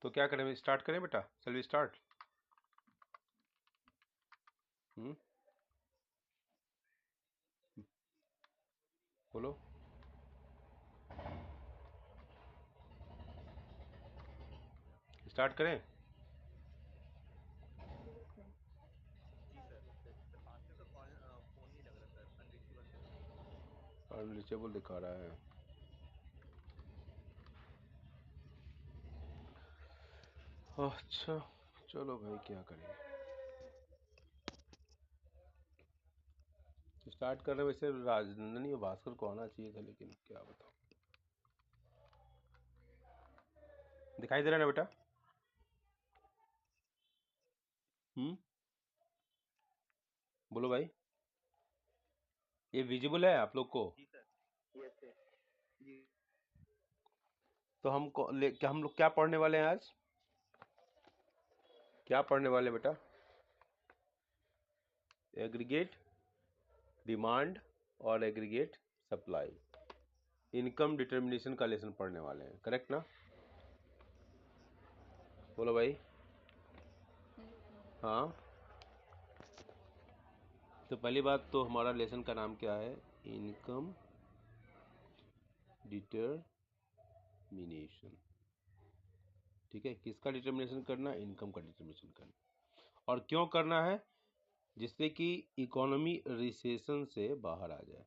तो क्या करें, स्टार्ट करें बेटा, चलिए स्टार्ट। बोलो। स्टार्ट करें। अनरीचेबल दिखा रहा है। अच्छा, चलो भाई क्या करें। स्टार्ट कर रहे हैं। वैसे राजनंदनी और भास्कर को आना चाहिए था, लेकिन क्या बताओ। दिखाई दे रहा है ना बेटा? बोलो भाई, ये विजिबल है आप लोग को? तो हम लोग क्या पढ़ने वाले हैं आज? क्या पढ़ने वाले हैं बेटा? एग्रीगेट डिमांड और एग्रीगेट सप्लाई, इनकम डिटर्मिनेशन का लेसन पढ़ने वाले हैं, करेक्ट ना? बोलो भाई। हाँ, तो पहली बात तो हमारा लेसन का नाम क्या है? Income determination. ठीक है, किसका डिटर्मिनेशन करना? इनकम का डिटर्मिनेशन करना। और क्यों करना है? जिससे कि इकोनॉमी रिसेशन से बाहर आ जाए।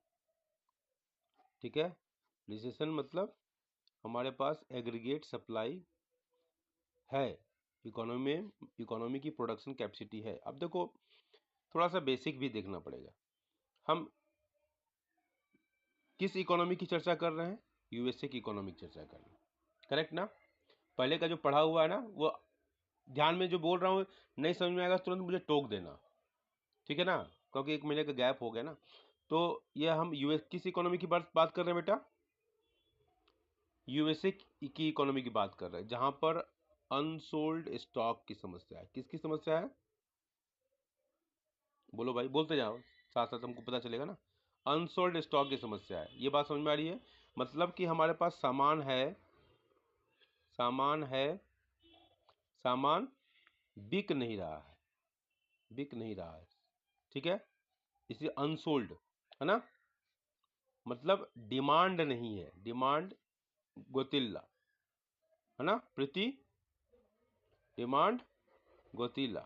ठीक है, रिसेशन मतलब हमारे पास एग्रीगेट सप्लाई है, इकोनॉमी की प्रोडक्शन कैपेसिटी है। अब देखो, थोड़ा सा बेसिक भी देखना पड़ेगा। हम किस इकोनॉमी की चर्चा कर रहे हैं? यूएसए की इकोनॉमी की चर्चा कर रहे हैं, करेक्ट ना? पहले का जो पढ़ा हुआ है ना, वो ध्यान में जो बोल रहा हूँ नहीं समझ में आएगा तुरंत मुझे टोक देना, ठीक है ना? क्योंकि 1 महीने का गैप हो गया ना। तो ये हम यूएस किस इकोनॉमी की बात कर रहे हैं बेटा? यूएसए की इकोनॉमी की बात कर रहे हैं, जहां पर अनसोल्ड स्टॉक की समस्या है। किसकी समस्या है? बोलो भाई, बोलते जाओ, साथ साथ हमको पता चलेगा ना। अनसोल्ड स्टॉक की समस्या है, ये बात समझ में आ रही है? मतलब कि हमारे पास सामान है, सामान बिक नहीं रहा है, बिक नहीं रहा है, ठीक है? इसलिए अनसोल्ड है ना, मतलब डिमांड नहीं है, डिमांड गोतिल्ला है ना प्रीति? डिमांड गोतिल्ला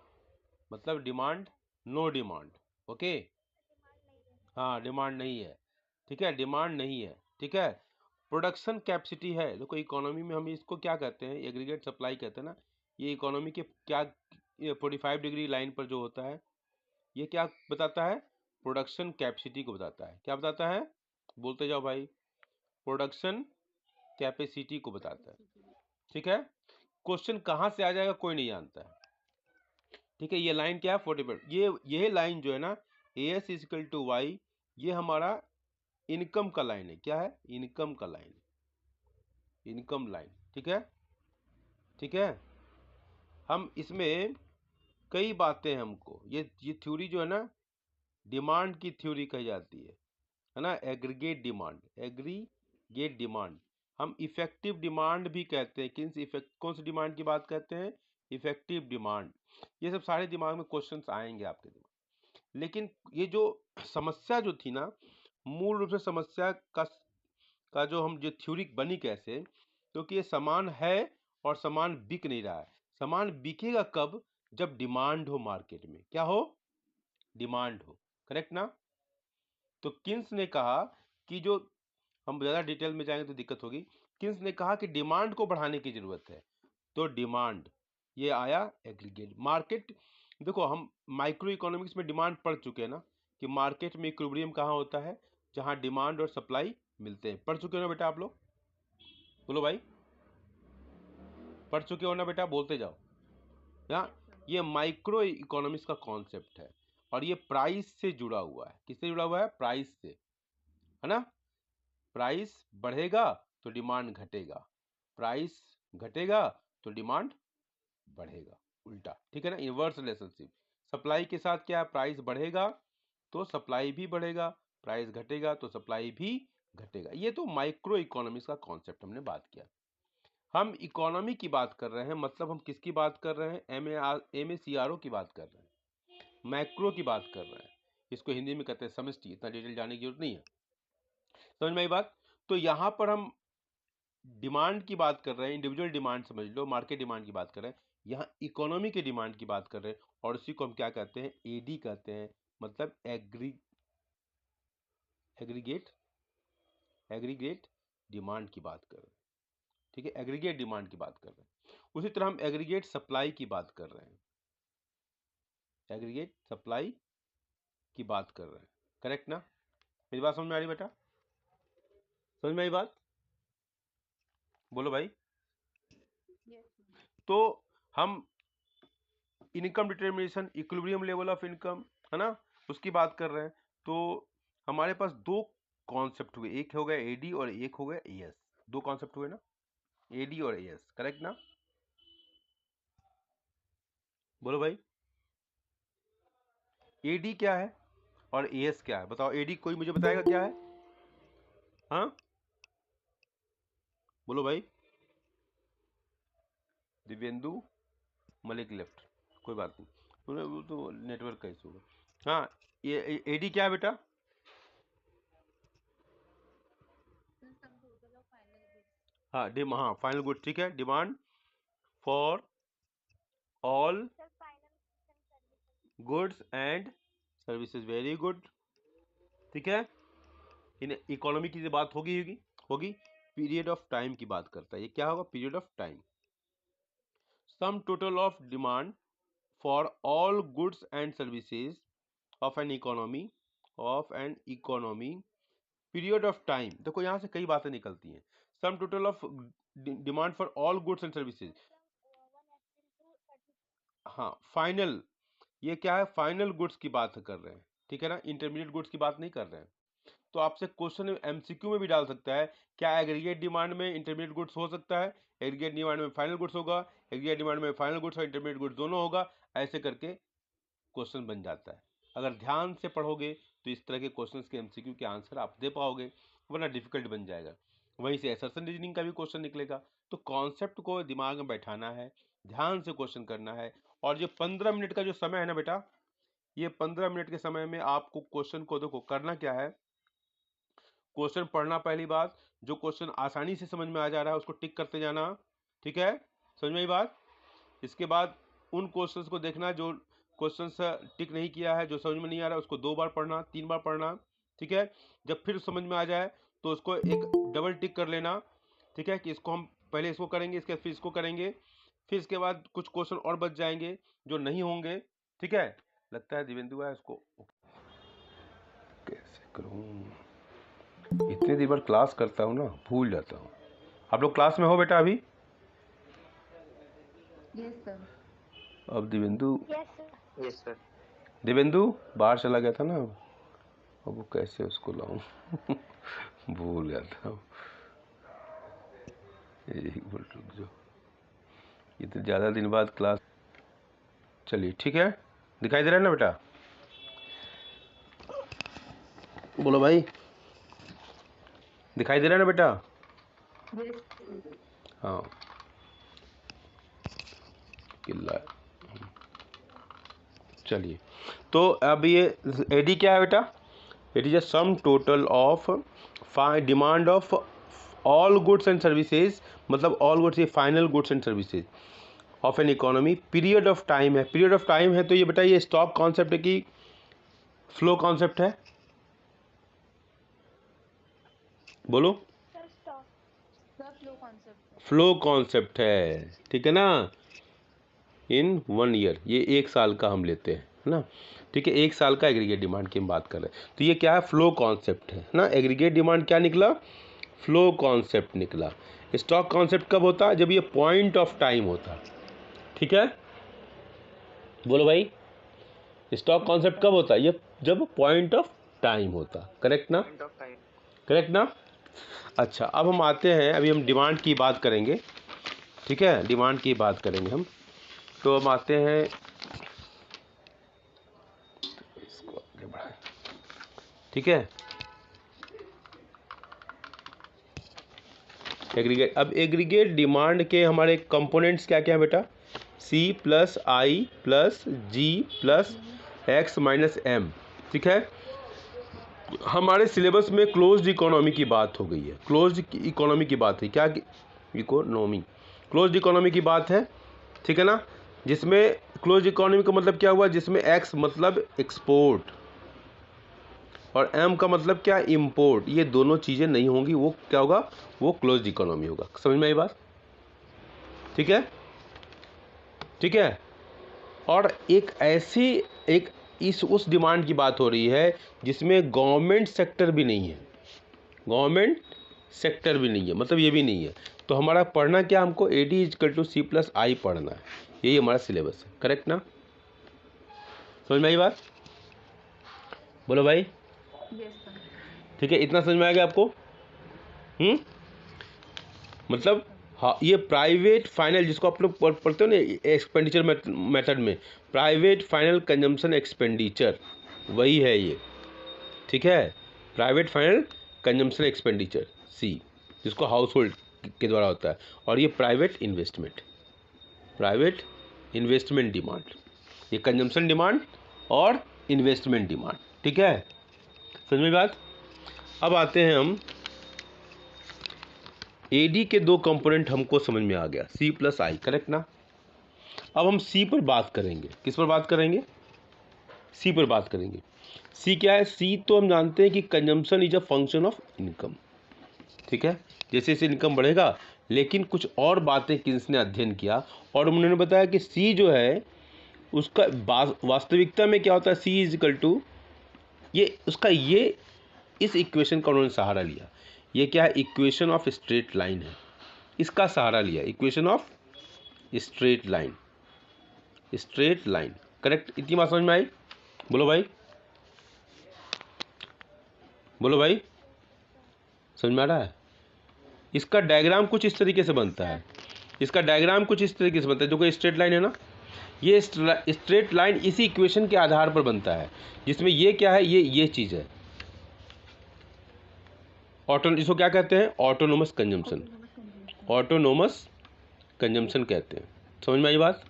मतलब डिमांड, नो डिमांड। ओके, हाँ डिमांड नहीं है, ठीक है, डिमांड नहीं है, ठीक है। प्रोडक्शन कैपेसिटी है। देखो इकोनॉमी में हम इसको क्या कहते हैं? एग्रीगेट सप्लाई कहते हैं ना। ये इकोनॉमी के क्या, ये 45 डिग्री लाइन पर जो होता है, ये क्या बताता है? प्रोडक्शन कैपेसिटी को बताता है। क्या बताता है? बोलते जाओ भाई। प्रोडक्शन कैपेसिटी को बताता है, ठीक है। क्वेश्चन कहाँ से आ जाएगा कोई नहीं जानता है, ठीक है। ये लाइन क्या है? 40%। ये लाइन जो है ना, AS इक्वल टू वाई, ये हमारा इनकम का लाइन है। क्या है? इनकम का लाइन, इनकम लाइन, ठीक है, ठीक है। हम इसमें कई बातें हमको, ये थ्योरी जो है ना, डिमांड की थ्योरी कही जाती है ना। एग्रीगेट डिमांड, एग्रीगेट डिमांड हम इफेक्टिव डिमांड भी कहते हैं। कौन सी डिमांड की बात कहते हैं? Effective demand. ये सब सारे दिमाग में क्वेश्चंस आएंगे आपके दिमाग। लेकिन ये जो समस्या जो थी ना, मूल रूप से समस्या का जो थ्योरी बनी कैसे? क्योंकि ये सामान है और सामान बिक नहीं रहा है। सामान बिकेगा कब? जब डिमांड हो मार्केट में। क्या हो? डिमांड हो, करेक्ट ना? तो किन्स ने कहा कि जो, हम ज्यादा डिटेल में जाएंगे तो दिक्कत होगी। किन्स ने कहा कि डिमांड को बढ़ाने की जरूरत है। तो डिमांड, ये आया एग्रीगेट मार्केट। देखो हम माइक्रो इकोनॉमिक्स में डिमांड पढ़ चुके हैं ना, कि मार्केट में इक्विलिब्रियम कहाँ होता है? जहां डिमांड और सप्लाई मिलते हैं। पढ़ चुके हो ना बेटा आप लोग? बोलो भाई, पढ़ चुके हो ना बेटा? बोलते जाओ। ये माइक्रो इकोनॉमिक्स का कॉन्सेप्ट है, और ये प्राइस से जुड़ा हुआ है। किससे जुड़ा हुआ है? प्राइस से, है ना। प्राइस बढ़ेगा तो डिमांड घटेगा, प्राइस घटेगा तो डिमांड बढ़ेगा, उल्टा, ठीक है ना, इनवर्स रिलेशनशिप। सप्लाई के साथ क्या है? प्राइस बढ़ेगा तो सप्लाई भी बढ़ेगा, प्राइस घटेगा तो सप्लाई भी घटेगा। ये तो माइक्रो इकोनॉमिक्स का कॉन्सेप्ट हमने बात किया। हम इकोनॉमी की बात कर रहे हैं, मतलब हम किसकी बात कर रहे हैं? MACRO की बात कर रहे हैं, मैक्रो की बात कर रहे हैं। इसको हिंदी में कहते हैं समष्टि। इतना डिटेल जाने की जरूरत नहीं है, समझ में आई बात? तो यहाँ पर हम डिमांड की बात कर रहे हैं, इंडिविजुअल डिमांड समझ लो, मार्केट डिमांड की बात कर रहे हैं। यहाँ इकोनॉमी के डिमांड की बात कर रहे हैं, और उसी को हम क्या कहते हैं? AD कहते हैं, मतलब एग्रीगेट डिमांड की बात कर रहे हैं। ठीक है, एग्रीगेट डिमांड की बात कर रहे हैं। उसी तरह हम एग्रीगेट सप्लाई की बात कर रहे हैं, एग्रीगेट सप्लाई की बात कर रहे हैं। करेक्ट ना? मेरी बात समझ में आ रही बेटा? समझ में आई बात? बोलो भाई। तो हम income determination, equilibrium level of income, है ना, उसकी बात कर रहे हैं। तो हमारे पास दो कॉन्सेप्ट हुए, एक हो गया AD और एक हो गया AS। दो कॉन्सेप्ट हुए ना, AD और AS। करेक्ट ना? बोलो भाई, AD क्या है और AS क्या है? बताओ, AD कोई मुझे बताएगा क्या है? हाँ बोलो भाई। दिव्येंदु मलिक लेफ्ट, कोई बात नहीं, वो तो नेटवर्क का इशू होगा। हाँ, ये AD क्या है बेटा? हाँ, हाँ, फाइनल गुड, ठीक है। Demand for all goods and services, very good, ठीक है। इन इकोनॉमी की बात होगी। पीरियड ऑफ टाइम की बात करता है, ये क्या होगा? Period of time. Sum total of demand for all goods and services of an economy, period of time. देखो यहां से कई बातें निकलती हैं। Sum total of demand for all goods and services, हाँ फाइनल, ये क्या है? फाइनल गुड्स की बात कर रहे हैं, ठीक है ना, इंटरमीडिएट गुड्स की बात नहीं कर रहे हैं। तो आपसे क्वेश्चन MCQ में भी डाल सकता है, क्या एग्रीगेट डिमांड में इंटरमीडिएट गुड्स हो सकता है? एग्रीगेट डिमांड में फाइनल गुड्स होगा, एग्रीगेट डिमांड में फाइनल गुड्स और इंटरमीडिएट गुड्स दोनों होगा। ऐसे करके क्वेश्चन बन जाता है। अगर ध्यान से पढ़ोगे तो इस तरह के क्वेश्चंस के MCQ के आंसर आप दे पाओगे, वरना डिफिकल्ट बन जाएगा। वहीं से असर्शन रीजनिंग का भी क्वेश्चन निकलेगा। तो कॉन्सेप्ट को दिमाग में बैठाना है, ध्यान से क्वेश्चन करना है। और जो 15 मिनट का जो समय है ना बेटा, ये 15 मिनट के समय में आपको क्वेश्चन को देखो करना क्या है। क्वेश्चन पढ़ना पहली बात, जो क्वेश्चन आसानी से समझ में आ जा रहा है उसको टिक करते जाना, ठीक है, समझ में आई बात? इसके बाद उन क्वेश्चंस को देखना जो क्वेश्चंस टिक नहीं किया है, जो समझ में नहीं आ रहा है उसको 2 बार पढ़ना, 3 बार पढ़ना, ठीक है। जब फिर समझ में आ जाए तो उसको एक डबल टिक कर लेना, ठीक है, कि इसको हम पहले इसको करेंगे, इसके फिर इसको करेंगे, फिर इसके बाद कुछ क्वेश्चन और बच जाएंगे जो नहीं होंगे, ठीक है। लगता है दिवेंदु है, इसको कैसे करूं? इतनी देर बार क्लास करता हूँ ना, भूल जाता हूँ। आप लोग क्लास में हो बेटा अभी? Yes sir. अब दिवेंदु, यस सर। दिवेंदु बाहर चला गया था ना, अब वो कैसे उसको लाऊं? भूल जाता हूँ। एक मिनट रुक जाओ, ये तो ज़्यादा दिन बाद क्लास। चलिए ठीक है, दिखाई दे रहा है ना बेटा? बोलो भाई, दिखाई दे रहा है ना बेटा? हाँ, किल्ला। चलिए, तो अब ये AD क्या है बेटा? It is a sum total of demand of all goods and services, मतलब ऑल गुड्स ये final goods and services of an economy. Period of time है, पीरियड ऑफ टाइम है, तो ये बेटा ये स्टॉक कॉन्सेप्ट है कि फ्लो कॉन्सेप्ट है? बोलो। फ्लो कॉन्सेप्ट है, ठीक है ना। इन 1 ईयर, ये 1 साल का हम लेते हैं, है ना, ठीक है। 1 साल का एग्रीगेट डिमांड की हम बात कर रहे हैं, तो ये क्या है? फ्लो कॉन्सेप्ट है ना। एग्रीगेट डिमांड क्या निकला? फ्लो कॉन्सेप्ट निकला। स्टॉक कॉन्सेप्ट कब होता है? जब ये पॉइंट ऑफ टाइम होता, ठीक है। बोलो भाई, स्टॉक कॉन्सेप्ट कब होता है? ये जब पॉइंट ऑफ टाइम होता। करेक्ट ना? Point of time. करेक्ट ना? अच्छा, अब हम आते हैं, अभी हम डिमांड की बात करेंगे, ठीक है, डिमांड की बात करेंगे हम। तो हम आते हैं, इसको आगे बढ़ाएं, ठीक है। एग्रीगेट। अब एग्रीगेट डिमांड के हमारे कंपोनेंट्स क्या क्या है बेटा? सी प्लस आई प्लस जी प्लस एक्स माइनस एम। ठीक है, हमारे सिलेबस में क्लोज्ड इकोनॉमी की बात हो गई है। क्लोज्ड इकोनॉमी की बात है, क्या इकोनॉमी, क्लोज्ड इकोनॉमी की बात है, ठीक है ना। जिसमें क्लोज्ड इकोनॉमी का मतलब क्या हुआ? जिसमें एक्स मतलब एक्सपोर्ट और एम का मतलब क्या? इंपोर्ट। ये दोनों चीज़ें नहीं होंगी, वो क्या होगा? वो क्लोज्ड इकोनॉमी होगा। समझ में आई बात? ठीक है, ठीक है। और एक ऐसी एक उस डिमांड की बात हो रही है जिसमें गवर्नमेंट सेक्टर भी नहीं है, गवर्नमेंट सेक्टर भी नहीं है, मतलब ये भी नहीं है। तो हमारा पढ़ना क्या? हमको AD equal to C plus I पढ़ना है, यही हमारा सिलेबस है। करेक्ट ना? समझ में आई बात? बोलो भाई। ठीक है, इतना समझ में आ गया आपको? मतलब हाँ, ये प्राइवेट फाइनल, जिसको आप लोग पढ़ते हो ना एक्सपेंडिचर मेथड में, प्राइवेट फाइनल कंजम्पशन एक्सपेंडिचर, वही है ये। ठीक है, प्राइवेट फाइनल कंजम्पशन एक्सपेंडिचर सी, जिसको हाउस होल्ड के द्वारा होता है। और ये प्राइवेट इन्वेस्टमेंट डिमांड, ये कंजम्पशन डिमांड और इन्वेस्टमेंट डिमांड। ठीक है, समझ में बात? अब आते हैं हम AD के दो कंपोनेंट हमको समझ में आ गया, सी प्लस आई। करेक्ट ना? अब हम सी पर बात करेंगे। किस पर बात करेंगे? सी पर बात करेंगे। सी क्या है? सी तो हम जानते हैं कि consumption is a function of income. ठीक है, जैसे जैसे इनकम बढ़ेगा, लेकिन कुछ और बातें किसने अध्ययन किया और उन्होंने बताया कि सी जो है उसका वास्तविकता में क्या होता है? सी इज इक्वल टू ये उसका ये इस इक्वेशन का उन्होंने सहारा लिया। ये क्या है? इक्वेशन ऑफ स्ट्रेट लाइन है, इसका सहारा लिया। Equation of straight line, straight line. Correct? इतनी बात समझ में आई? बोलो भाई, बोलो भाई, समझ में आ रहा है? इसका डायग्राम कुछ इस तरीके से बनता है, इसका डायग्राम कुछ इस तरीके से बनता है। जो कोई स्ट्रेट लाइन है ना, ये स्ट्रेट लाइन इसी इक्वेशन के आधार पर बनता है, जिसमें ये क्या है? ये चीज़ है इसको क्या कहते हैं? ऑटोनोमस कंजम्पशन, ऑटोनोमस कंजम्पशन कहते हैं। समझ में आई बात?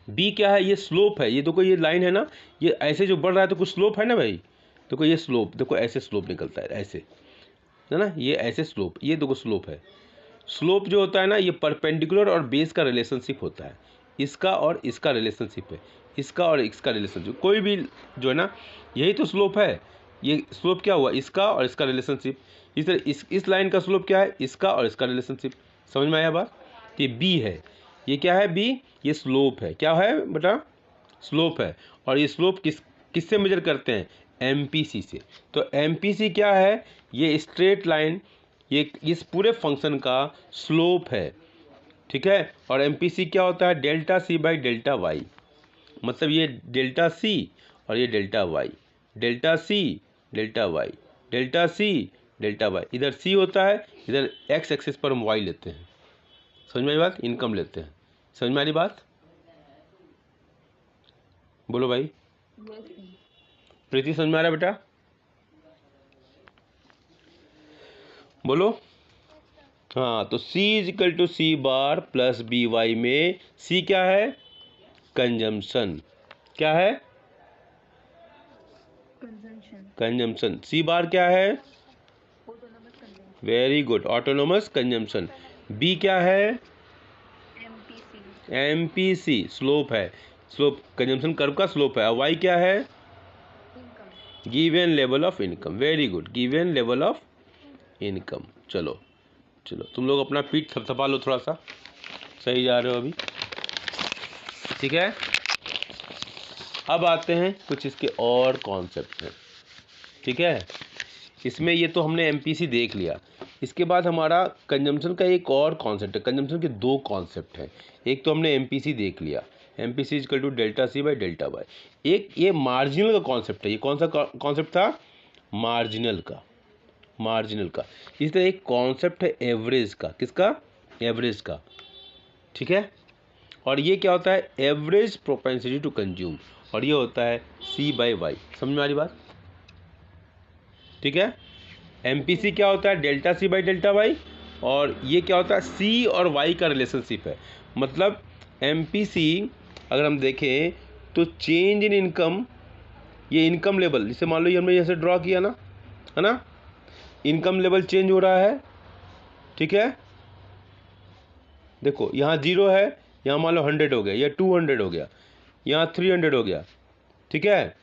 बी क्या है? ये स्लोप है। ये देखो, ये लाइन है ना, ये ऐसे जो बढ़ रहा है तो कुछ स्लोप है ना भाई। देखो ये स्लोप, देखो ऐसे स्लोप निकलता है, ऐसे है ना, ये ऐसे स्लोप, ये देखो स्लोप है। स्लोप जो होता है ना, ये परपेंडिकुलर और बेस का रिलेशनशिप होता है, इसका और इसका रिलेशनशिप है, इसका और इसका रिलेशनशिप। कोई भी जो है ना, यही तो स्लोप है। ये स्लोप क्या हुआ? इसका और इसका रिलेशनशिप। इस तरह इस लाइन का स्लोप क्या है? इसका और इसका रिलेशनशिप। समझ में आया बात? ये बी है। ये क्या है? बी, ये स्लोप है। क्या है बेटा? स्लोप है। और ये स्लोप किससे मेजर करते हैं? MPC से। तो MPC क्या है? ये स्ट्रेट लाइन, ये इस पूरे फंक्शन का स्लोप है। ठीक है, और MPC क्या होता है? Delta C by delta Y. मतलब ये डेल्टा C और ये delta Y, delta C delta Y, delta C delta Y. इधर C होता है, इधर X एक्सिस पर हम Y लेते हैं। समझ में आई बात? इनकम लेते हैं। समझ में आ रही बात? बोलो भाई। प्रीति, समझ में आ रहा है बेटा? बोलो। हाँ, तो C is equal to C bar plus BY में C क्या है? कंजम्पशन। क्या है? कंजम्पशन। C बार क्या है? Very good, autonomous consumption. B क्या है? MPC, स्लोप है। स्लोप कंजम्पशन कर्व का स्लोप है। Y क्या है? Given level of income. Very good, given level of income. चलो चलो, तुम लोग अपना पीठ थपथपा लो थोड़ा सा, सही जा रहे हो अभी। ठीक है, अब आते हैं कुछ इसके और कॉन्सेप्ट हैं। ठीक है, इसमें ये तो हमने MPC देख लिया। इसके बाद हमारा कंजम्पशन का एक और कॉन्सेप्ट है। कंजम्पशन के दो कॉन्सेप्ट हैं। एक तो हमने MPC देख लिया, MPC is equal to delta C by delta Y. एक ये मार्जिनल का कॉन्सेप्ट है। ये कौन सा कॉन्सेप्ट था? मार्जिनल का, मार्जिनल का। इसी तरह एक कॉन्सेप्ट है एवरेज का। किसका? एवरेज का। ठीक है, और ये क्या होता है? एवरेज प्रोपेंसिटी टू कंज्यूम, और ये होता है C बाई वाई। समझ में आ रही बात? ठीक है, MPC क्या होता है? Delta C by delta Y, और ये क्या होता है, सी और वाई का रिलेशनशिप है। मतलब MPC अगर हम देखें तो चेंज इन इनकम, ये इनकम लेवल, जैसे मान लो ये हमने जैसे ड्रॉ किया ना, है ना, इनकम लेवल चेंज हो रहा है, ठीक है। देखो यहाँ 0 है, यहाँ मान लो 100 हो गया, या 200 हो गया, यहाँ 300 हो गया, ठीक है।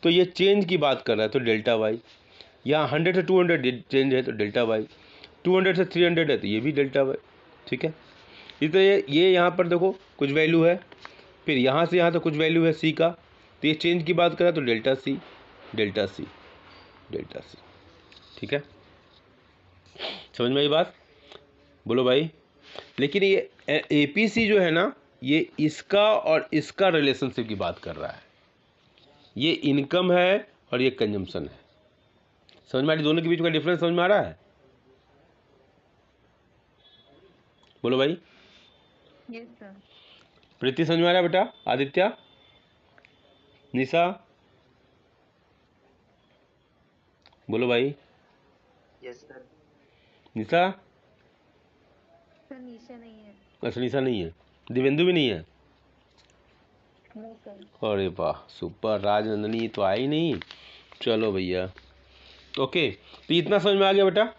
तो ये चेंज की बात कर रहा है, तो डेल्टा वाई। यहाँ 100 से 200 चेंज है तो डेल्टा वाई, 200 से 300 है तो ये भी डेल्टा वाई, ठीक है। इसलिए ये यहाँ पर देखो कुछ वैल्यू है, फिर यहाँ से यहाँ तो कुछ वैल्यू है सी का, तो ये चेंज की बात करें तो delta C, delta C, delta C, ठीक है। समझ में आई बात, बोलो भाई। लेकिन ये APC जो है ना, ये इसका और इसका रिलेशनशिप की बात कर रहा है, ये इनकम है और ये कंजम्पशन है। समझ में आ रही, दोनों के बीच का डिफरेंस समझ में आ रहा है, बोलो भाई। Yes sir. प्रीति समझ में आ रहा है बेटा, आदित्य, निशा, बोलो भाई। Yes sir. Nisha, sir Nisha नहीं है। अच्छा निशा नहीं है, दिवेंदु भी नहीं है, नो सर। अरे वाह सुपर, राजनंदनी तो आई नहीं, चलो भैया ओके। तो इतना समझ में आ गया बेटा,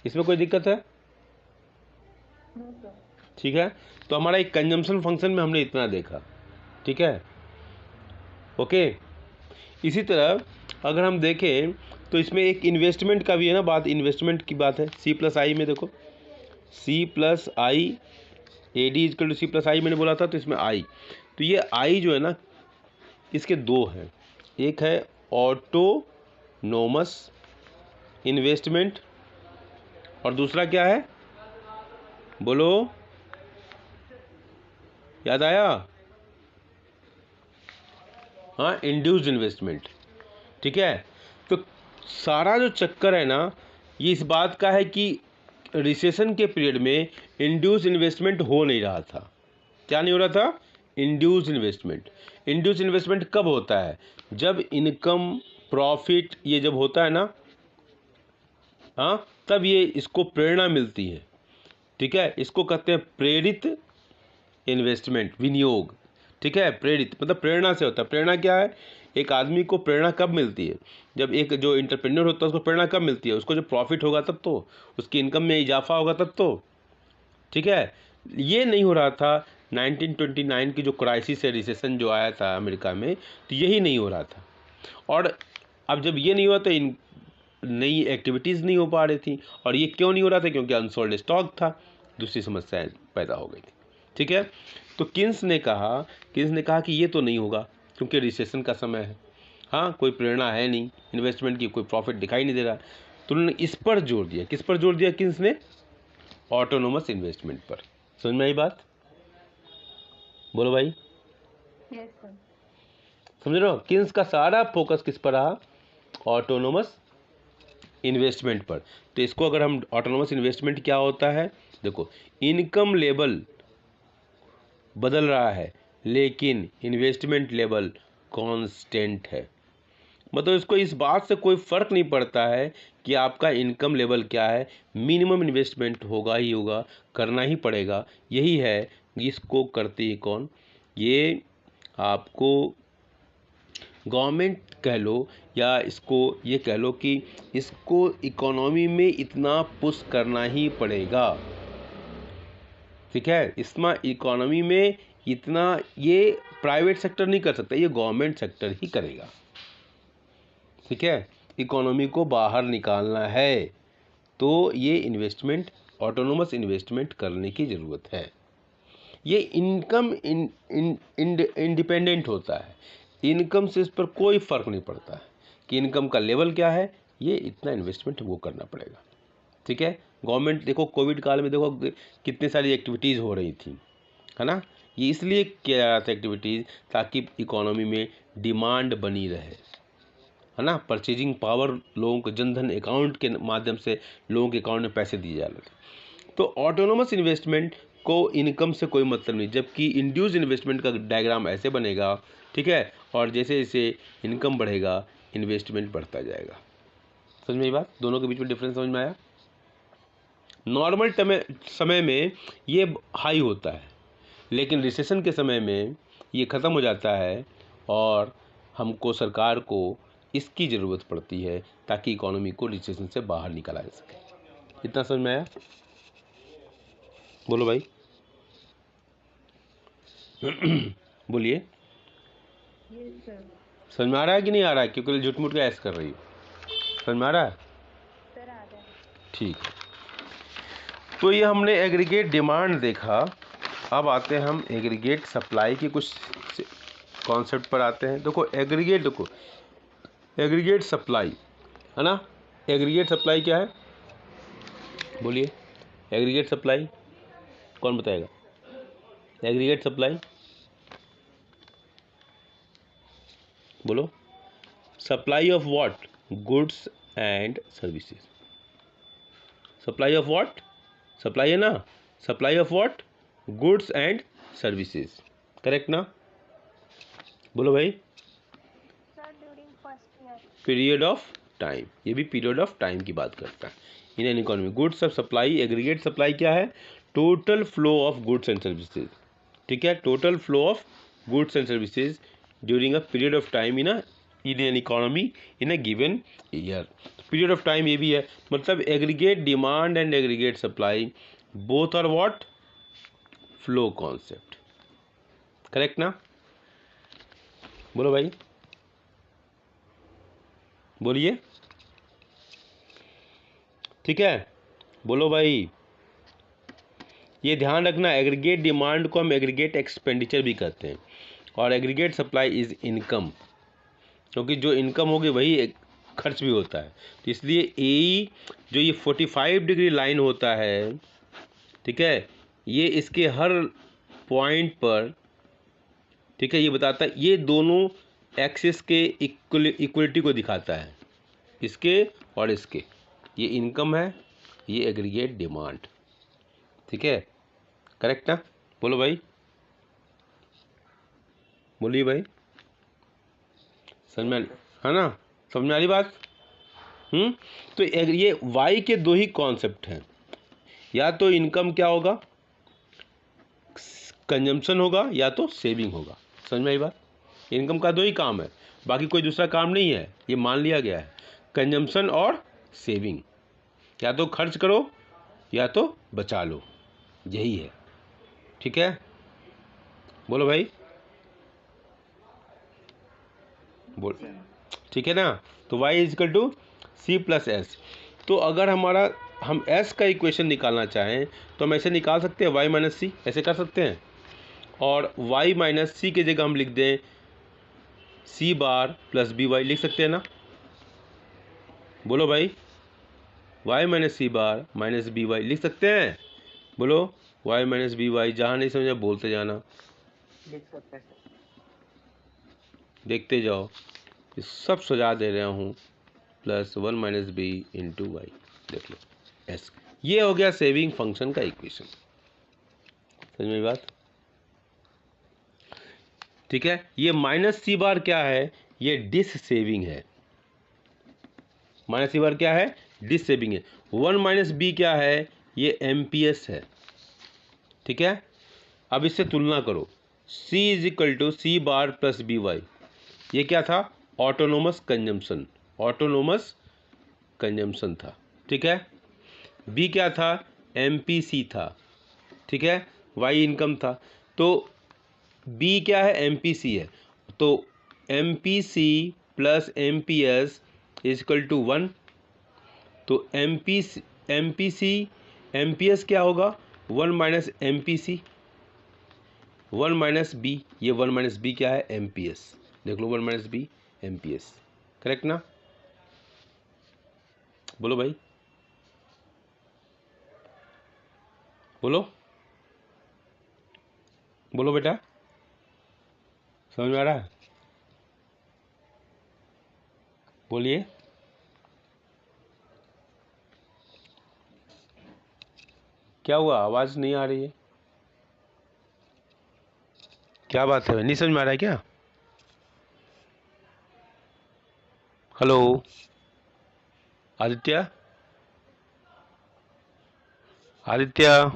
इसमें कोई दिक्कत है, नो सर। ठीक है। तो हमारा एक कंजम्पशन फंक्शन में हमने इतना देखा, ठीक है, ओके। इसी तरह अगर हम देखें तो इसमें एक इन्वेस्टमेंट का भी है ना बात, इन्वेस्टमेंट की बात है। C+I में देखो, C+I, AD equal to C+I मैंने बोला था, तो इसमें I, तो ये I जो है ना, इसके दो हैं, एक है ऑटोनोमस इन्वेस्टमेंट और दूसरा क्या है, बोलो, याद आया, हाँ, इंड्यूस्ड इन्वेस्टमेंट, ठीक है। तो सारा जो चक्कर है ना, ये इस बात का है कि रिसेशन के पीरियड में इंड्यूस्ड इन्वेस्टमेंट हो नहीं रहा था। क्या नहीं हो रहा था, इंड्यूस्ड इन्वेस्टमेंट। इंड्यूस्ड इन्वेस्टमेंट कब होता है, जब इनकम प्रॉफिट ये जब होता है ना, हाँ, तब ये इसको प्रेरणा मिलती है, ठीक है। इसको कहते हैं प्रेरित इन्वेस्टमेंट, विनियोग, ठीक है। प्रेरित मतलब प्रेरणा से होता है। प्रेरणा क्या है, एक आदमी को प्रेरणा कब मिलती है, जब एक जो एंटरप्रेन्योर होता है उसको प्रेरणा कब मिलती है, उसको जब प्रॉफिट होगा तब तो, उसकी इनकम में इजाफा होगा तब तो, ठीक है। ये नहीं हो रहा था 1929 की जो क्राइसिस है, रिसेशन जो आया था अमेरिका में, तो यही नहीं हो रहा था। और अब जब ये नहीं हुआ तो इन नई एक्टिविटीज़ नहीं हो पा रही थी। और ये क्यों नहीं हो रहा था, क्योंकि अनसोल्ड स्टॉक था, दूसरी समस्याएं पैदा हो गई थी, ठीक है। तो किन्स ने कहा कि ये तो नहीं होगा क्योंकि रिसेशन का समय है, हाँ, कोई प्रेरणा है नहीं इन्वेस्टमेंट की, कोई प्रॉफिट दिखाई नहीं दे रहा, तो उन्होंने इस पर जोर दिया। किस पर जोर दिया किन्स ने, ऑटोनोमस इन्वेस्टमेंट पर। समझ में आई बात, बोलो भाई। Yes sir. समझ रहे हो, किन्स का सारा फोकस किस पर रहा, ऑटोनोमस इन्वेस्टमेंट पर। तो इसको अगर हम, ऑटोनोमस इन्वेस्टमेंट क्या होता है, देखो, इनकम लेवल बदल रहा है लेकिन इन्वेस्टमेंट लेवल कांस्टेंट है। मतलब इसको इस बात से कोई फ़र्क नहीं पड़ता है कि आपका इनकम लेवल क्या है, मिनिमम इन्वेस्टमेंट होगा ही होगा, करना ही पड़ेगा। यही है, इसको करती है कौन, ये आपको गवर्नमेंट कह लो, या इसको ये कह लो कि इसको इकोनॉमी में इतना पुश करना ही पड़ेगा, ठीक है। इसमें इकोनॉमी में इतना, ये प्राइवेट सेक्टर नहीं कर सकता, ये गवर्नमेंट सेक्टर ही करेगा, ठीक है। इकोनॉमी को बाहर निकालना है तो ये इन्वेस्टमेंट, ऑटोनोमस इन्वेस्टमेंट करने की ज़रूरत है। ये इनकम इंडिपेंडेंट होता है, इनकम से इस पर कोई फ़र्क नहीं पड़ता है कि इनकम का लेवल क्या है, ये इतना इन्वेस्टमेंट वो करना पड़ेगा, ठीक है। गवर्नमेंट देखो कोविड काल में देखो कितनी सारी एक्टिविटीज़ हो रही थी, है ना, ये इसलिए किया जा रहा था एक्टिविटीज़ ताकि इकोनॉमी में डिमांड बनी रहे, है ना। परचेजिंग पावर लोगों को, जनधन अकाउंट के माध्यम से लोगों के अकाउंट में पैसे दिए जा रहे थे। तो ऑटोनोमस इन्वेस्टमेंट को इनकम से कोई मतलब नहीं, जबकि इंड्यूस्ड इन्वेस्टमेंट का डायग्राम ऐसे बनेगा, ठीक है। और जैसे जैसे इनकम बढ़ेगा इन्वेस्टमेंट बढ़ता जाएगा। समझ में ये बात, दोनों के बीच में डिफरेंस समझ में आया, नॉर्मल समय में ये हाई होता है, लेकिन रिसेशन के समय में ये ख़त्म हो जाता है और हमको सरकार को इसकी ज़रूरत पड़ती है ताकि इकोनॉमी को रिसेशन से बाहर निकाला जा सके। इतना समझ में आया? बोलो भाई। बोलिए। Yes sir. समझ में आ रहा है कि नहीं आ रहा है? क्योंकि झूठ मूठ का ऐसे कर रही हो। समझ में आ रहा है? सर आ रहा है। ठीक है, तो ये हमने एग्रीगेट डिमांड देखा। अब आते हैं हम एग्रीगेट सप्लाई की कुछ कॉन्सेप्ट पर आते हैं। देखो एग्रीगेट सप्लाई है ना। एग्रीगेट सप्लाई क्या है? बोलिए। एग्रीगेट सप्लाई कौन बताएगा? एग्रीगेट सप्लाई बोलो। Supply of what? Goods and services. Supply of what? Supply है ना। Supply of what? Goods and services. Correct ना? बोलो भाई। Sir during first year. Period of time, ये भी पीरियड ऑफ टाइम की बात करता है इन an economy. Goods of supply, aggregate supply क्या है? Total flow of goods and services. ठीक है, total flow of goods and services during a period of time in an economy in a given year. Period of time ये भी है, मतलब aggregate demand and aggregate supply both are what? Flow concept. Correct ना? बोलो भाई, बोलिए। ठीक है, बोलो भाई। ये ध्यान रखना, एग्रीगेट डिमांड को हम एग्रीगेट एक्सपेंडिचर भी कहते हैं और एग्रीगेट सप्लाई इज इनकम, क्योंकि जो इनकम होगी वही एक खर्च भी होता है। तो इसलिए ए जो ये 45 डिग्री लाइन होता है, ठीक है, ये इसके हर पॉइंट पर, ठीक है, ये बताता है, ये दोनों एक्सिस के इक्वलिटी को दिखाता है, इसके और इसके। ये इनकम है, ये एग्रीगेट डिमांड। ठीक है, करेक्ट ना? बोलो भाई, बोलिए भाई। समझ में है ना? समझ में आ रही बात? तो ये वाई के दो ही कॉन्सेप्ट हैं, या तो इनकम क्या होगा, कंजम्पशन होगा, या तो सेविंग होगा। समझ में आई बात? इनकम का दो ही काम है, बाकी कोई दूसरा काम नहीं है, ये मान लिया गया है। कंजम्पशन और सेविंग, या तो खर्च करो या तो बचा लो, यही है। ठीक है, बोलो भाई, बोल। ठीक है ना? तो y is equal to C plus S. तो अगर हम s का इक्वेशन निकालना चाहें तो हम ऐसे निकाल सकते हैं, y माइनस सी, ऐसे कर सकते हैं। और y माइनस सी की जगह हम लिख दें सी बार प्लस बी वाई, लिख सकते हैं ना? बोलो भाई, y माइनस सी बार माइनस बी वाई लिख सकते हैं? बोलो, y माइनस बी वाई। जहाँ नहीं समझा बोलते जाना, लिख सकते हैं। देखते जाओ, ये सब सजा दे रहा हूँ। Plus 1 minus B into Y, देख लो एस। ये हो गया सेविंग फंक्शन का इक्वेशन। समझ में बात? ठीक है, ये माइनस सी बार क्या है? ये डिस सेविंग है। माइनस सी बार क्या है? डिस सेविंग है। 1 माइनस बी क्या है? ये एमपीएस है। ठीक है, अब इससे तुलना करो, C is equal to C bar plus B Y. ये क्या था? ऑटोनोमस कंजम्पशन, ऑटोनोमस कंजम्पशन था। ठीक है, बी क्या था? एमपीसी था। ठीक है, वाई इनकम था। तो बी क्या है? एमपीसी है। तो MPC plus MPS is equal to 1। तो एमपीसी एमपीएस क्या होगा? 1 माइनस एमपीसी, 1 माइनस बी। ये 1 माइनस बी क्या है? एमपीएस। देख लो, 1 माइनस बी एमपीएस। करेक्ट ना? बोलो भाई, बोलो, बोलो बेटा, समझ में आ रहा है? बोलिए। क्या हुआ, आवाज़ नहीं आ रही है? क्या बात है, नहीं समझ में आ रहा है क्या? हेलो आदित्य, आदित्य,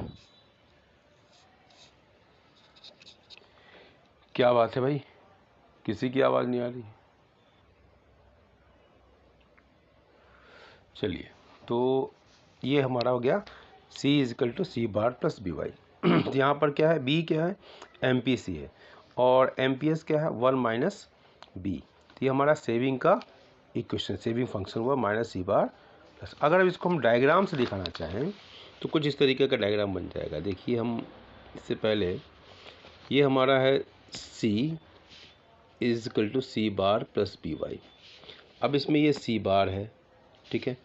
क्या बात है भाई, किसी की आवाज़ नहीं आ रही। चलिए, तो ये हमारा हो गया C is equal to C bar plus B Y. यहाँ पर क्या है, B क्या है, MPC है, और MPS क्या है, 1 माइनस बी। तो ये हमारा सेविंग का इक्वेशन, सेविंग फंक्शन हुआ माइनस सी बार प्लस। अगर अब इसको हम डायग्राम से दिखाना चाहें तो कुछ इस तरीके का डायग्राम बन जाएगा। देखिए, हम इससे पहले ये हमारा है C is equal to C bar plus B Y. अब इसमें ये सी बार है, ठीक है,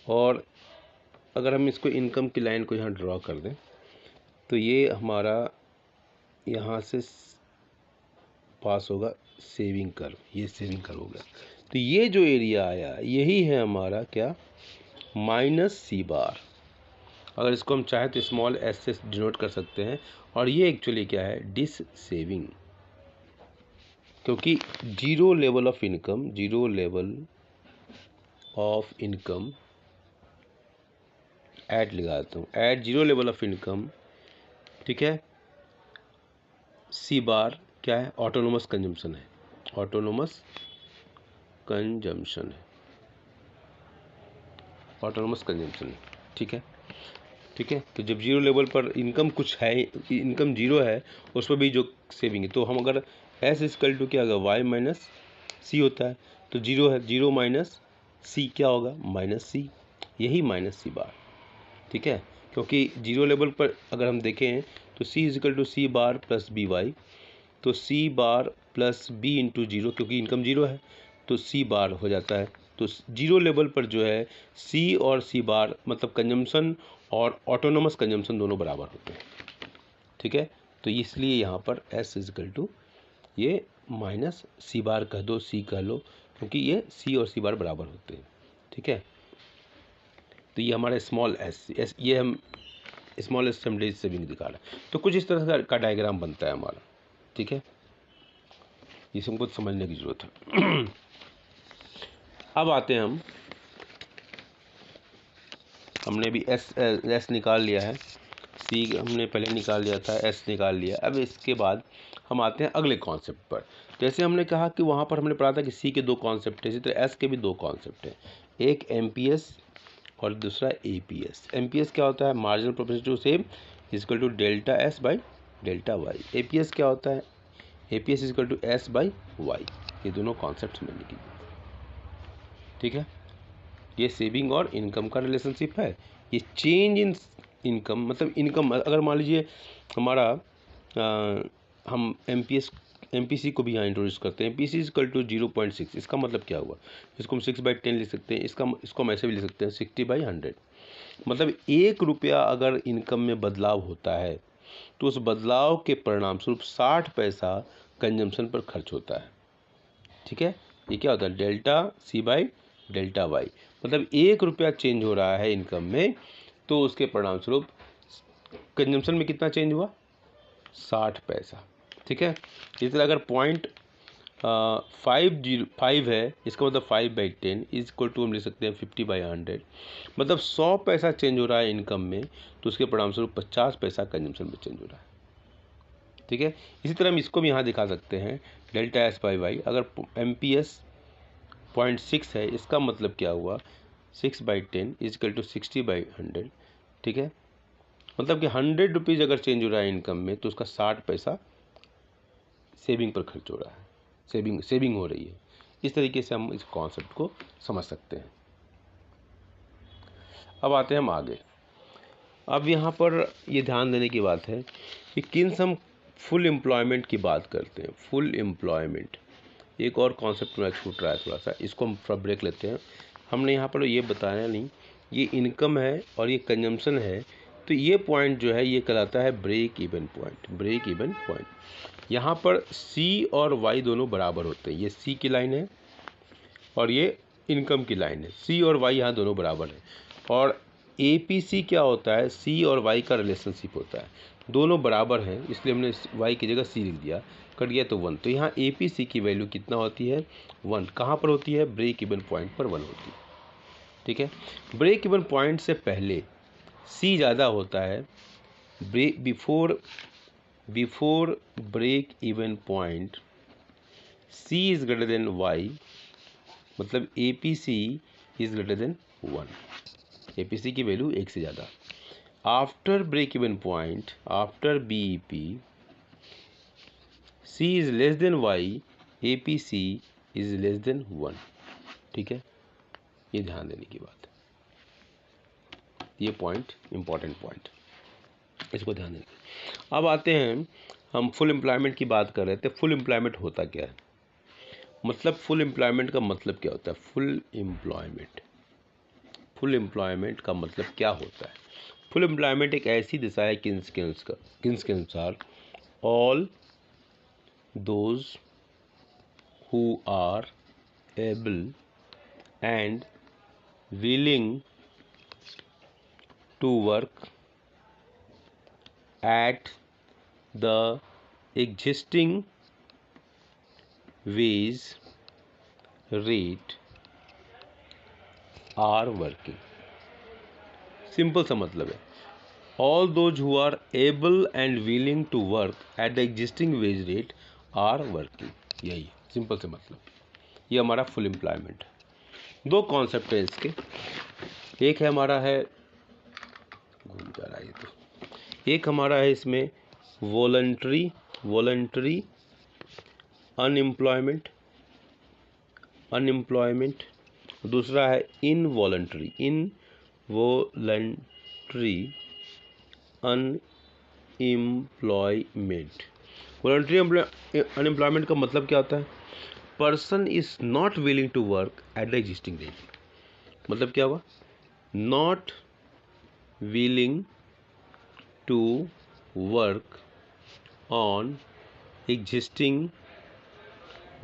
और अगर हम इसको इनकम की लाइन को यहाँ ड्रॉ कर दें तो ये हमारा यहाँ से पास होगा सेविंग कर्व, ये सेविंग कर्व होगा। तो ये जो एरिया आया यही है हमारा क्या, माइनस सी बार। अगर इसको हम चाहें तो स्मॉल एस से डिनोट कर सकते हैं, और ये एक्चुअली क्या है, डिस सेविंग, क्योंकि zero level of income, zero level of income add लगा देता हूँ, add zero level of income, ठीक है। सी बार क्या है, ऑटोनोमस कंजम्पशन है, ऑटोनोमस कंजम्पशन है, ऑटोनोमस कंजम्पशन है, ठीक है, ठीक है। तो जब जीरो लेवल पर इनकम कुछ है, इनकम जीरो है, उस पर भी जो सेविंग है, तो हम अगर एस इक्वल टू क्या होगा, वाई माइनस सी होता है, तो जीरो है, जीरो माइनस सी क्या होगा, माइनस सी, यही माइनस सी बार, ठीक है। क्योंकि जीरो लेवल पर अगर हम देखें तो C equal to C bar plus B Y, तो C bar plus B into zero, क्योंकि इनकम जीरो है तो सी बार हो जाता है। तो जीरो लेवल पर जो है सी और सी बार मतलब कंजम्पशन और ऑटोनोमस कंजम्पशन दोनों बराबर होते हैं, ठीक है। तो इसलिए यहाँ पर एस इजिकल टू ये माइनस सी बार कह दो, सी कह लो, क्योंकि ये सी और सी बार बराबर होते हैं, ठीक है। तो ये हमारा स्मॉल एस, ये हम स्मॉल एस हम सेविंग दिखा रहे हैं। तो कुछ इस तरह का डायग्राम बनता है हमारा, ठीक है, इसे हमको समझने की ज़रूरत है। अब आते हैं हमने भी एस निकाल लिया है, सी हमने पहले निकाल लिया था, एस निकाल लिया। अब इसके बाद हम आते हैं अगले कॉन्सेप्ट पर। जैसे हमने कहा कि वहाँ पर हमने पढ़ा था कि सी के दो कॉन्सेप्ट हैं, इसी तरह एस के भी दो कॉन्सेप्ट हैं, एक एमपीएस और दूसरा एपीएस। एमपीएस क्या होता है, marginal proportional to same equal to delta S by delta Y. APS क्या होता है, APS equal to S by Y. ये दोनों कॉन्सेप्ट मैंने की, ठीक है। ये सेविंग और इनकम का रिलेशनशिप है। ये चेंज इन इनकम मतलब इनकम, अगर मान लीजिए हमारा हम एमपीसी को भी यहाँ इंट्रोड्यूस करते हैं। एमपीसी इक्वल टू 0.6, इसका मतलब क्या हुआ, इसको हम 6/10 लिख सकते हैं, इसको हम ऐसे भी लिख सकते हैं 60/100। मतलब 1 रुपया अगर इनकम में बदलाव होता है तो उस बदलाव के परिणाम स्वरूप 60 पैसा कंजम्पशन पर खर्च होता है, ठीक है। ये क्या होता है, delta C by delta Y. मतलब 1 रुपया चेंज हो रहा है इनकम में तो उसके परिणाम स्वरूप कंजम्पशन में कितना चेंज हुआ, 60 पैसा, ठीक है। इस तरह अगर 0.5 है, इसका मतलब 5/10 इज इक्वल टू हम लिख सकते हैं 50/100। मतलब 100 पैसा चेंज हो रहा है इनकम में तो उसके परिणाम स्वरूप 50 पैसा कंजम्पशन में चेंज हो रहा है, ठीक है। इसी तरह हम इसको भी यहाँ दिखा सकते हैं, डेल्टा एस बाई वाई। अगर एमपीएस 0.6 है, इसका मतलब क्या हुआ, 6/10 इजकल टू 60/100, ठीक है। मतलब कि 100 रुपीज़ अगर चेंज हो रहा है इनकम में तो उसका 60 पैसा सेविंग पर खर्च हो रहा है, सेविंग हो रही है। इस तरीके से हम इस कॉन्सेप्ट को समझ सकते हैं। अब आते हैं हम आगे। अब यहाँ पर ये ध्यान देने की बात है कि किन्स हम फुल एम्प्लॉयमेंट की बात करते हैं। फुल एम्प्लॉयमेंट एक और कॉन्सेप्ट मेरा छूट रहा है थोड़ा सा, इसको हम थोड़ा ब्रेक लेते हैं। हमने यहाँ पर ये बताया नहीं, ये इनकम है और ये कंजम्पशन है, तो ये पॉइंट जो है ये कहलाता है break even point. Break even point, यहाँ पर सी और वाई दोनों बराबर होते हैं। ये सी की लाइन है और ये इनकम की लाइन है, सी और वाई यहाँ दोनों बराबर है। और एपीसी क्या होता है, सी और वाई का रिलेशनशिप होता है, दोनों बराबर हैं, इसलिए हमने वाई की जगह सी लिख दिया, कट गया तो 1। तो यहाँ एपीसी की वैल्यू कितना होती है, 1। कहाँ पर होती है, ब्रेक इवन पॉइंट पर 1 होती है, ठीक है। ब्रेक इवन पॉइंट से पहले सी ज़्यादा होता है before break even point, C is greater than Y, मतलब A P C is greater than 1, A P C की वैल्यू 1 से ज़्यादा। After break even point, after B E P, C is less than Y, A P C is less than 1। ठीक है, ये ध्यान देने की बात है, ये पॉइंट इंपॉर्टेंट पॉइंट, इसको ध्यान देने। अब आते हैं, हम फुल एम्प्लॉयमेंट की बात कर रहे थे। फुल एम्प्लॉयमेंट होता क्या है, मतलब फुल एम्प्लॉयमेंट का मतलब क्या होता है? फुल एम्प्लॉयमेंट का मतलब क्या होता है? फुल एम्प्लॉयमेंट एक ऐसी दिशा है किन्स के अनुसार all those who are able and willing to work at the existing wage rate are working। Simple सा मतलब है, all those who are able and willing to work at the existing wage rate are working। यही simple से मतलब, ये हमारा full employment है। दो कॉन्सेप्ट है इसके, एक है हमारा है, घूम जा रहा है ये तो, एक हमारा है इसमें वॉलंटरी अनएम्प्लॉयमेंट, दूसरा है इनवॉलंटरी अनएम्प्लॉयमेंट। वॉलंटरी अनएम्प्लॉयमेंट का मतलब क्या होता है? Person is not willing to work at the existing rate. मतलब क्या हुआ? Not willing to work on existing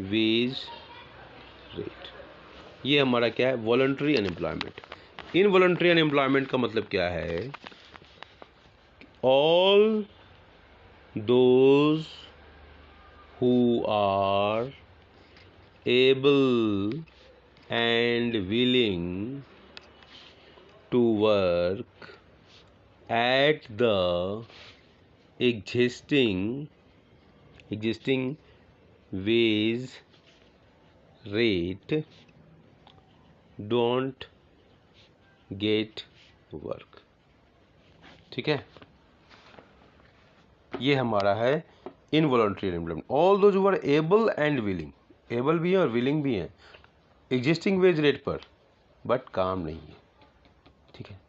wage rate, ये हमारा क्या है? Voluntary unemployment. इनवॉलंटरी अनएम्प्लॉयमेंट का मतलब क्या है? All those who are able and willing to work at the existing wage rate don't get work। ठीक है, ये हमारा है involuntary unemployment. All those who are able and willing, able भी है और विलिंग भी है एग्जिस्टिंग वेज रेट पर, बट काम नहीं है। ठीक है,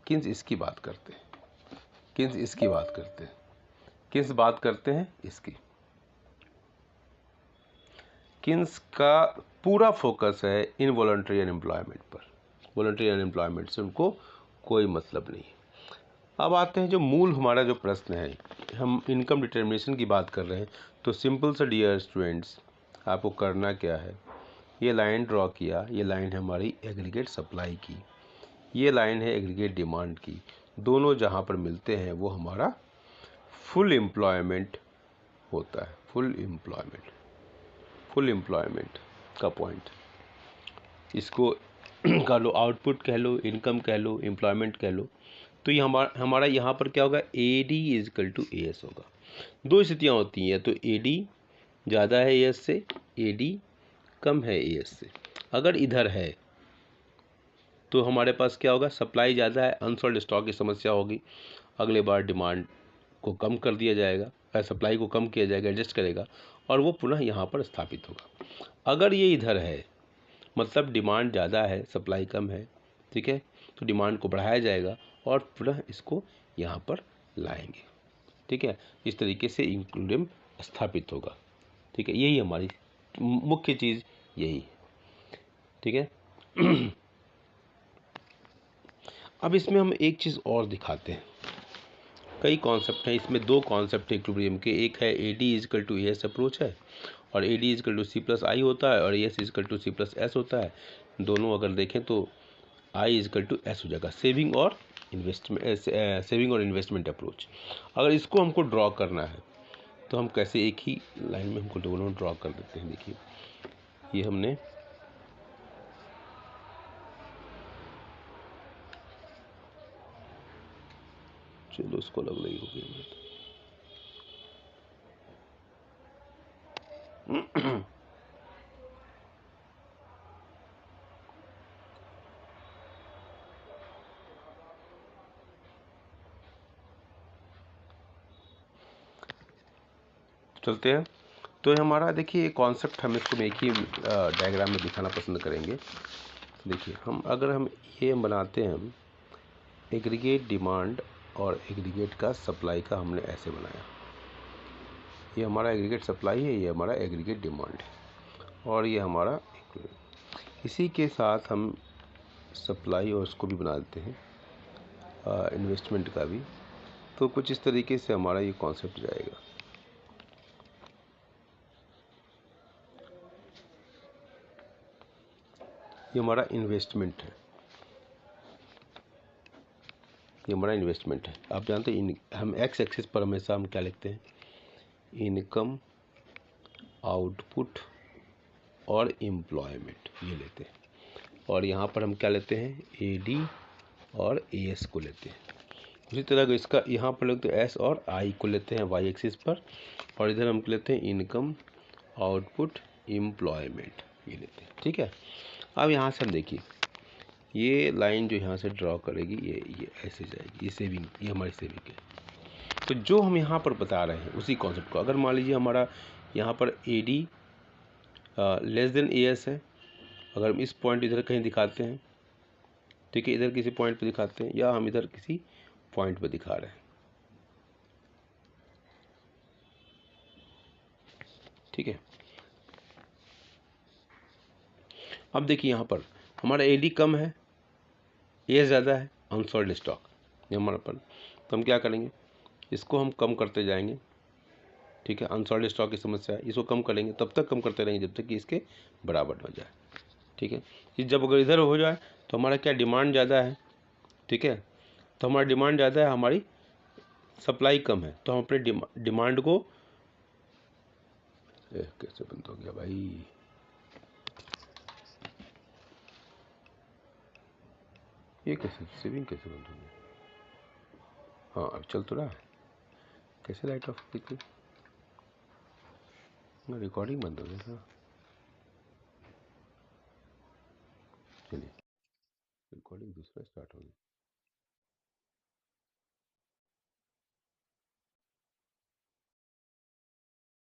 किन्स इसकी बात करते हैं, किन्स इसकी बात करते हैं, किन्स बात करते हैं इसकी। किन्स का पूरा फोकस है इनवॉलंटरी अनएम्प्लॉयमेंट पर, वॉलंटरी अनएम्प्लॉयमेंट से उनको कोई मतलब नहीं है। अब आते हैं जो मूल हमारा जो प्रश्न है, हम इनकम डिटर्मिनेशन की बात कर रहे हैं, तो सिंपल सा डियर स्टूडेंट्स, आपको करना क्या है? ये लाइन ड्रॉ किया, ये लाइन है हमारी एग्रीगेट सप्लाई की, ये लाइन है एग्रीगेट डिमांड की, दोनों जहाँ पर मिलते हैं वो हमारा फुल एम्प्लॉयमेंट होता है। फुल एम्प्लॉयमेंट का पॉइंट, इसको कह लो आउटपुट कह लो, इनकम कह लो, एम्प्लॉयमेंट कह लो। तो ये हमारा यहाँ पर क्या होगा? A D is equal to A S होगा। दो स्थितियाँ होती हैं, तो ए डी ज़्यादा है ए एस से, ए डी कम है ए एस से। अगर इधर है तो हमारे पास क्या होगा? सप्लाई ज़्यादा है, अनसोल्ड स्टॉक की समस्या होगी, अगले बार डिमांड को कम कर दिया जाएगा, सप्लाई को कम किया जाएगा, एडजस्ट करेगा और वो पुनः यहाँ पर स्थापित होगा। अगर ये इधर है, मतलब डिमांड ज़्यादा है, सप्लाई कम है, ठीक है, तो डिमांड को बढ़ाया जाएगा और पुनः इसको यहाँ पर लाएंगे। ठीक है, इस तरीके से इक्विलिब्रियम स्थापित होगा। ठीक है, यही हमारी मुख्य चीज़ यही है। ठीक है, अब इसमें हम एक चीज़ और दिखाते हैं। कई कॉन्सेप्ट हैं इसमें, दो कॉन्सेप्ट है इक्विलिब्रियम के, एक है A D equal to A S approach है, और A D equal to C plus I होता है, और A S equal to C plus S होता है। दोनों अगर देखें तो आई इजकल टू एस हो जाएगा, सेविंग और इन्वेस्टमेंट अप्रोच। अगर इसको हमको ड्रॉ करना है तो हम कैसे, एक ही लाइन में हमको दोनों ड्रॉ कर देते हैं। देखिए, ये हमने चलो उसको अलग लगी हो गई। चलते हैं। तो ये हमारा देखिए कॉन्सेप्ट, हम इसको एक ही डायग्राम में दिखाना पसंद करेंगे। देखिए अगर हम ये बनाते हैं, हम एग्रीगेट डिमांड और एग्रीगेट का सप्लाई का हमने ऐसे बनाया। ये हमारा एग्रीगेट सप्लाई है, ये हमारा एग्रीगेट डिमांड है, और ये हमारा इसी के साथ हम सप्लाई और उसको भी बना देते हैं, इन्वेस्टमेंट का भी। तो कुछ इस तरीके से हमारा ये कॉन्सेप्ट जाएगा। ये हमारा इन्वेस्टमेंट है, ये हमारा इन्वेस्टमेंट है। आप जानते हैं हम एक्स एक्सिस पर हमेशा हम क्या लिखते हैं, इनकम, आउटपुट और एम्प्लॉयमेंट, ये लेते हैं। और यहाँ पर हम क्या लेते हैं, एडी और एएस को लेते हैं। उसी तरह इसका यहाँ पर लेते हैं एस और आई को लेते हैं वाई एक्सिस पर, और इधर हम लेते हैं इनकम, आउटपुट, एम्प्लॉयमेंट, ये लेते हैं। ठीक है। अब यहाँ से हम देखिए, ये लाइन जो यहाँ से ड्रॉ करेगी, ये ऐसे जाएगी, ये सेविंग, ये हमारी सेविंग है। तो जो हम यहाँ पर बता रहे हैं उसी कॉन्सेप्ट को, अगर मान लीजिए हमारा यहाँ पर एडी लेस देन एएस है, अगर हम इस पॉइंट इधर कहीं दिखाते हैं, ठीक है, इधर किसी पॉइंट पे दिखाते हैं, या हम इधर किसी पॉइंट पे दिखा रहे हैं, ठीक है। अब देखिए यहाँ पर हमारा एडी कम है, एएस ज़्यादा है, अनसोल्ड स्टॉक ये हमारा पर। तो हम क्या करेंगे, इसको हम कम करते जाएंगे, ठीक है। अनसोल्ड स्टॉक की समस्या है, इसको कम करेंगे, तब तक कम करते रहेंगे जब तक कि इसके बराबर हो जाए, ठीक है। ये जब अगर इधर हो जाए तो हमारा क्या डिमांड ज़्यादा है, ठीक है। तो हमारा डिमांड ज़्यादा है, हमारी सप्लाई कम है, तो हम अपने डिमांड को कैसे बंद हो गया भाई, ये कैसे सेविंग कैसे बंद हो गया, हाँ अब चल तो रहा है, कैसे लाइट ऑफ की थी, रिकॉर्डिंग बंद हो गया था। चलिए रिकॉर्डिंग दूसरा स्टार्ट हो गया।